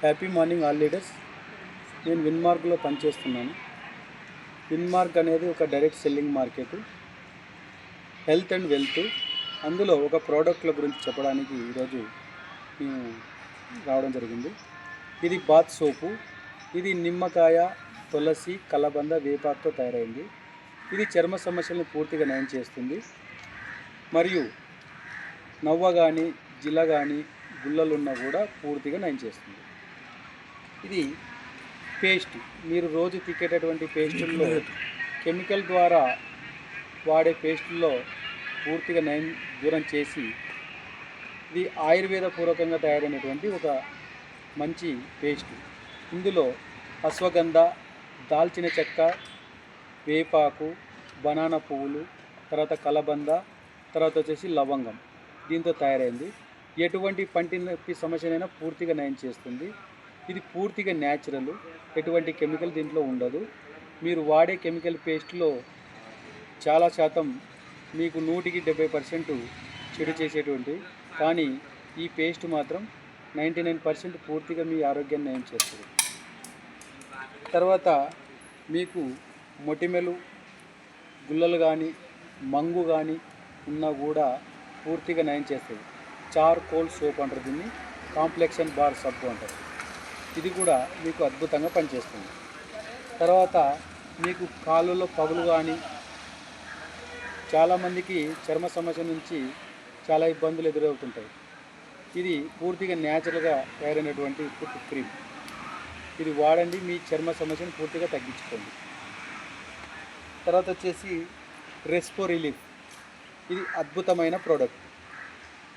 Happy morning all leaders. నేను విన్మార్క్లో పనిచేస్తున్నాను. విన్మార్క్ అనేది ఒక direct selling market, health and wealth. అందులో ఒక ప్రోడక్ట్ల గురించి చెప్పడానికి ఈరోజు మేము రావడం జరిగింది. ఇది బాత్ సోపు. ఇది నిమ్మకాయ, తులసి, కలబంద, వేపాకుతో తయారైంది. ఇది చర్మ సమస్యలను పూర్తిగా నయం చేస్తుంది. మరియు నవ్వ కానీ, జిల కానీ, గుల్లలున్నా కూడా పూర్తిగా నయం చేస్తుంది. ఇది పేస్ట్. మీరు రోజు తిక్కేటటువంటి పేస్టుల్లో కెమికల్ ద్వారా వాడే పేస్టుల్లో పూర్తిగా నయం దూరం చేసి ఇది ఆయుర్వేద పూర్వకంగా తయారైనటువంటి ఒక మంచి పేస్ట్. ఇందులో అశ్వగంధ, దాల్చిన చెక్క, వేపాకు, బనానా పువ్వులు, తర్వాత కలబంద, తర్వాత వచ్చేసి లవంగం దీంతో తయారైంది. ఎటువంటి పంటి నొప్పి సమస్యనైనా పూర్తిగా నయం చేస్తుంది. ఇది పూర్తిగా న్యాచురల్, ఎటువంటి కెమికల్ దీంట్లో ఉండదు. మీరు వాడే కెమికల్ పేస్ట్లో చాలా శాతం మీకు 100కి 70% చెడు చేసేటువంటి, కానీ ఈ పేస్ట్ మాత్రం 99% పూర్తిగా మీ ఆరోగ్యాన్ని నయం చేస్తుంది. తర్వాత మీకు మొటిమలు, గుల్లలు కానీ, మంగు కానీ ఉన్నా కూడా పూర్తిగా నయం చేస్తుంది. చార్కోల్ సోప్ అంటారు దీన్ని, కాంప్లెక్షన్ బార్ సబ్బు అంటారు. ఇది కూడా మీకు అద్భుతంగా పనిచేస్తుంది. తర్వాత మీకు కాళ్ళలో పగులు కానీ, చాలామందికి చర్మ సమస్య నుంచి చాలా ఇబ్బందులు ఎదురవుతుంటాయి. ఇది పూర్తిగా న్యాచురల్గా తయారైనటువంటి ఫుట్ క్రీమ్. ఇది వాడండి, మీ చర్మ సమస్యను పూర్తిగా తగ్గించుకోండి. తర్వాత వచ్చేసి రెస్పో రిలీఫ్. ఇది అద్భుతమైన ప్రోడక్ట్.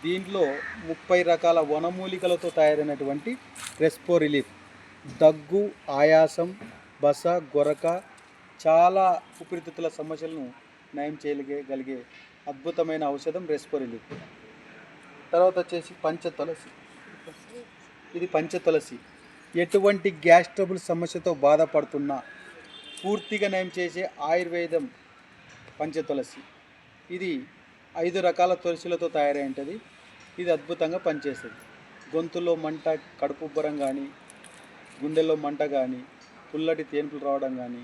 దీంట్లో 30 రకాల వనమూలికలతో తయారైనటువంటి రెస్పో రిలీఫ్. దగ్గు, ఆయాసం, బస, గొరక, చాలా ఊపిరితిత్తుల సమస్యలను నయం చేయగలిగే అద్భుతమైన ఔషధం రెస్పో రిలీఫ్. తర్వాత వచ్చేసి పంచతులసి. ఇది పంచతులసి. ఎటువంటి గ్యాస్ ట్రబుల్ సమస్యతో బాధపడుతున్నా పూర్తిగా నయం చేసే ఆయుర్వేదం పంచతులసి. ఇది 5 రకాల తులసిలతో తయారై ఉంటుంది. ఇది అద్భుతంగా పనిచేస్తుంది. గొంతులో మంట, కడుపు ఉబ్బరం కానీ, గుండెల్లో మంట కానీ, పుల్లటి తేన్పులు రావడం కానీ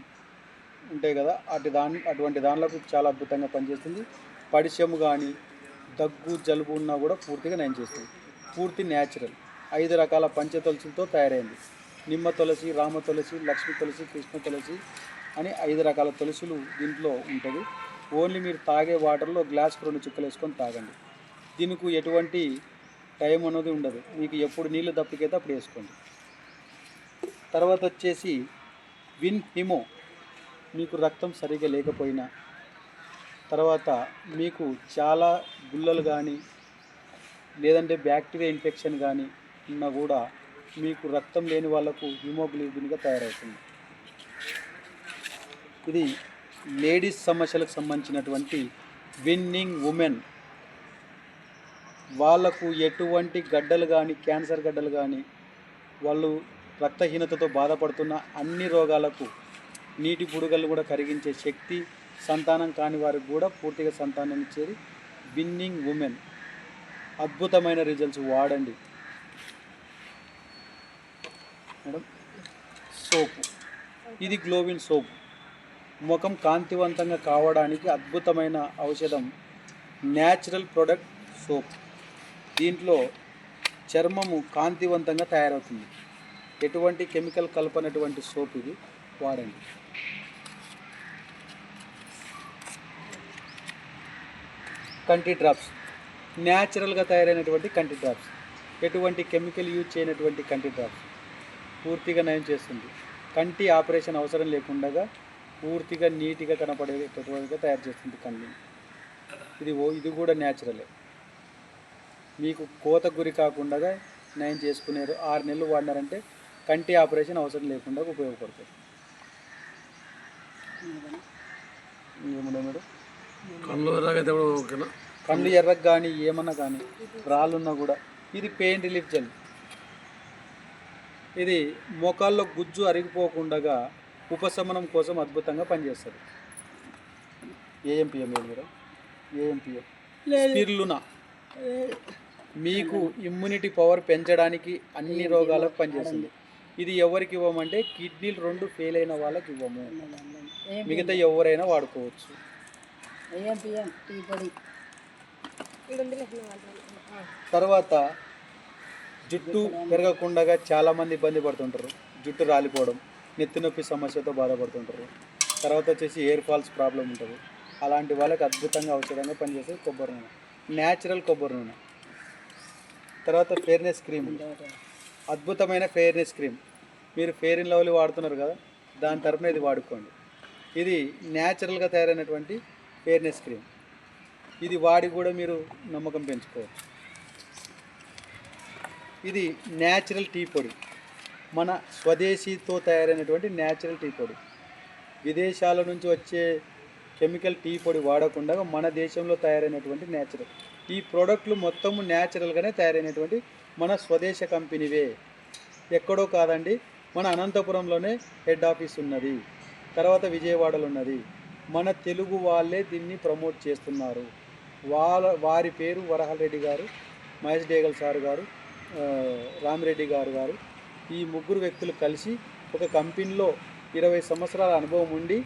ఉంటాయి కదా, అటువంటి దానిలకు చాలా అద్భుతంగా పనిచేస్తుంది. పడిశము కానీ, దగ్గు, జలుబు ఉన్నా కూడా పూర్తిగా నయం చేస్తుంది. పూర్తి న్యాచురల్. 5 రకాల పంచతులసితో తయారైంది. నిమ్మ తులసి, రామ తులసి, లక్ష్మీ తులసి, కృష్ణ తులసి అని 5 రకాల తులసులు దీంట్లో ఉంటుంది. ఓన్లీ మీరు తాగే వాటర్లో గ్లాస్కి 2 చుక్కలు వేసుకొని తాగండి. దీనికి ఎటువంటి టైం అనేది ఉండదు. మీకు ఎప్పుడు నీళ్ళు దప్పికైతే అప్పుడు వేసుకోండి. తర్వాత వచ్చేసి విన్ హిమో. మీకు రక్తం సరిగా లేకపోయినా, తర్వాత మీకు చాలా గుల్లలు కానీ, లేదంటే బ్యాక్టీరియా ఇన్ఫెక్షన్ కానీ ఉన్నా కూడా మీకు రక్తం లేని వాళ్ళకు హిమోగ్లోబిన్గా తయారవుతుంది. ఇది లేడీస్ సమస్యలకు సంబంధించినటువంటి విన్నింగ్ ఉమెన్. వాళ్ళకు ఎటువంటి గడ్డలు కానీ, క్యాన్సర్ గడ్డలు కానీ, వాళ్ళు రక్తహీనతతో బాధపడుతున్న అన్ని రోగాలకు నీటి బుడగలు కూడా కరిగించే శక్తి, సంతానం కాని వారికి కూడా పూర్తిగా సంతానం ఇచ్చేది విన్నింగ్ ఉమెన్. అద్భుతమైన రిజల్ట్స్. వాడండి మేడం. సోపు. ఇది గ్లోవిన్ సోప్. ముఖం కాంతివంతంగా కావడానికి అద్భుతమైన ఔషధం. Natural product soap. దీంట్లో చర్మము కాంతివంతంగా తయారవుతుంది. ఎటువంటి కెమికల్ కలపనటువంటి సోప్ ఇది. వాడండి. కంటి డ్రాప్స్. న్యాచురల్గా తయారైనటువంటి కంటి డ్రాప్స్. ఎటువంటి కెమికల్ యూజ్ చేయనటువంటి కంటి డ్రాప్స్. పూర్తిగా నయం చేస్తుంది. కంటి ఆపరేషన్ అవసరం లేకుండా పూర్తిగా నీట్గా కనపడేటటువంటిగా తయారు చేస్తుంది కంటిని. ఇది కూడా న్యాచురలే. మీకు కోత గురి కాకుండా నయం చేసుకునేరు. 6 నెలలు వాడినారంటే కంటి ఆపరేషన్ అవసరం లేకుండా ఉపయోగపడుతుంది. ఏముండే మేడం, కళ్ళు ఎర్రకు కానీ, ఏమన్నా కానీ, రాళ్ళున్నా కూడా. ఇది పెయిన్ రిలీఫ్ జెల్. ఇది మోకాల్లో గుజ్జు అరిగిపోకుండా ఉపశమనం కోసం అద్భుతంగా పనిచేస్తుంది. AM PM madam, AM PM spirulina. మీకు ఇమ్యూనిటీ పవర్ పెంచడానికి అన్ని రోగాలకు పనిచేస్తుంది. ఇది ఎవరికి ఇవ్వమంటే కిడ్నీలు 2 ఫెయిల్ అయిన వాళ్ళకి ఇవ్వము, మిగతా ఎవరైనా వాడుకోవచ్చు. తర్వాత జుట్టు పెరగకుండా చాలామంది ఇబ్బంది పడుతుంటారు. జుట్టు రాలిపోవడం, నెత్తి నొప్పి సమస్యతో బాధపడుతుంటారు. తర్వాత వచ్చేసి ఎయిర్ ఫాల్స్ ప్రాబ్లం ఉంటుంది. అలాంటి వాళ్ళకి అద్భుతంగా ఔషధంగా పనిచేసేది కొబ్బరి నూనె, న్యాచురల్ కొబ్బరి నూనె. తర్వాత ఫెయిర్నెస్ క్రీమ్, అద్భుతమైన ఫెయిర్నెస్ క్రీమ్. మీరు ఫెయిర్ అండ్ లవ్లీ వాడుతున్నారు కదా, దాని తరపున ఇది వాడుకోండి. ఇది న్యాచురల్గా తయారైనటువంటి ఫెయిర్నెస్ క్రీమ్. ఇది వాడి కూడా మీరు నమ్మకం పెంచుకోవచ్చు. ఇది న్యాచురల్ టీ పొడి, మన స్వదేశీతో తయారైనటువంటి న్యాచురల్ టీ పొడి. విదేశాల నుంచి వచ్చే కెమికల్ టీ పొడి వాడకుండా మన దేశంలో తయారైనటువంటి న్యాచురల్. ఈ ప్రోడక్ట్లు మొత్తము న్యాచురల్గానే తయారైనటువంటి మన స్వదేశ కంపెనీవే, ఎక్కడో కాదండి. మన అనంతపురంలోనే హెడ్ ఆఫీస్ ఉన్నది, తర్వాత విజయవాడలో ఉన్నది. మన తెలుగు వాళ్ళే దీన్ని ప్రమోట్ చేస్తున్నారు. వారి పేరు వరహల్ రెడ్డి గారు, మహేష్ డేగల్ సార్ గారు, రామిరెడ్డి గారు. ఈ ముగ్గురు వ్యక్తులు కలిసి ఒక కంపెనీలో 20 సంవత్సరాల అనుభవం ఉండి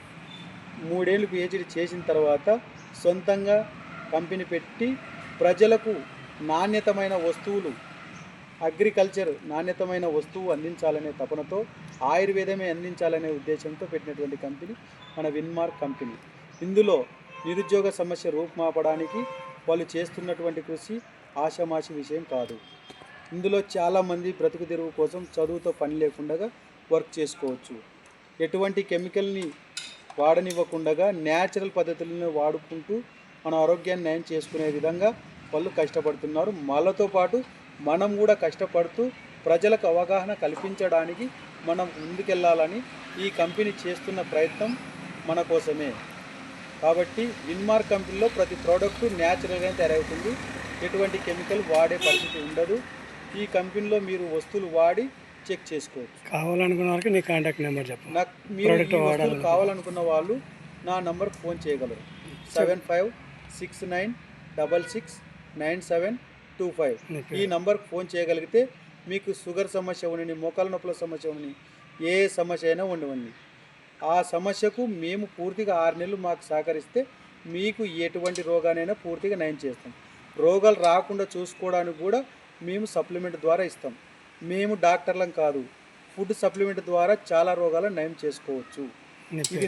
3 ఏళ్ళు PhD చేసిన తర్వాత సొంతంగా కంపెనీ పెట్టి ప్రజలకు నాణ్యతమైన వస్తువులు, అగ్రికల్చర్ నాణ్యతమైన వస్తువు అందించాలనే తపనతో, ఆయుర్వేదమే అందించాలనే ఉద్దేశంతో పెట్టినటువంటి కంపెనీ మన విన్మార్క్ కంపెనీ. ఇందులో నిరుద్యోగ సమస్య రూపుమాపడానికి వాళ్ళు చేస్తున్నటువంటి కృషి ఆషామాషి విషయం కాదు. ఇందులో చాలామంది బ్రతుకు తెరువు కోసం చదువుతో పని లేకుండా వర్క్ చేసుకోవచ్చు. ఎటువంటి కెమికల్ని వాడనివ్వకుండా న్యాచురల్ పద్ధతులను వాడుకుంటూ మన ఆరోగ్యాన్ని నయం చేసుకునే విధంగా వాళ్ళు కష్టపడుతున్నారు. వాళ్ళతో పాటు మనం కూడా కష్టపడుతూ ప్రజలకు అవగాహన కల్పించడానికి మనం ముందుకెళ్ళాలని ఈ కంపెనీ చేస్తున్న ప్రయత్నం మన కోసమే. కాబట్టి విన్మార్క్ కంపెనీలో ప్రతి ప్రోడక్టు న్యాచురల్గానే తయారవుతుంది, ఎటువంటి కెమికల్ వాడే పరిస్థితి ఉండదు. ఈ కంపెనీలో మీరు వస్తువులు వాడి చెక్ చేసుకోవచ్చు. కావాలనుకున్న వాళ్ళకి నీ కాంటాక్ట్ నెంబర్ చెప్పండి. నాకు మీరు వస్తువులు కావాలనుకున్న వాళ్ళు నా నంబర్కి ఫోన్ చేయగలరు. 7569669725. ఈ నంబర్కి ఫోన్ చేయగలిగితే మీకు షుగర్ సమస్య ఉండని, మోకాల నొప్పుల సమస్య ఉండని, ఏ సమస్య అయినా ఉండవండి. ఆ సమస్యకు మేము పూర్తిగా 6 నెలలు మాకు సహకరిస్తే మీకు ఎటువంటి రోగానైనా పూర్తిగా నయం చేస్తాం. రోగాలు రాకుండా చూసుకోవడానికి కూడా మేము సప్లిమెంట్ ద్వారా ఇస్తాం. మేము డాక్టర్లం కాదు, ఫుడ్ సప్లిమెంట్ ద్వారా చాలా రోగాలను నయం చేసుకోవచ్చు. ఇది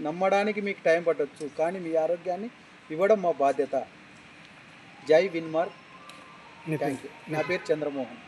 నమ్మడానికి మీకు టైం పట్టవచ్చు, కానీ మీ ఆరోగ్యాన్ని ఇవ్వడం మా బాధ్యత. జై విన్మార్క్. Thank you. నా పేరు చంద్రమోహన్.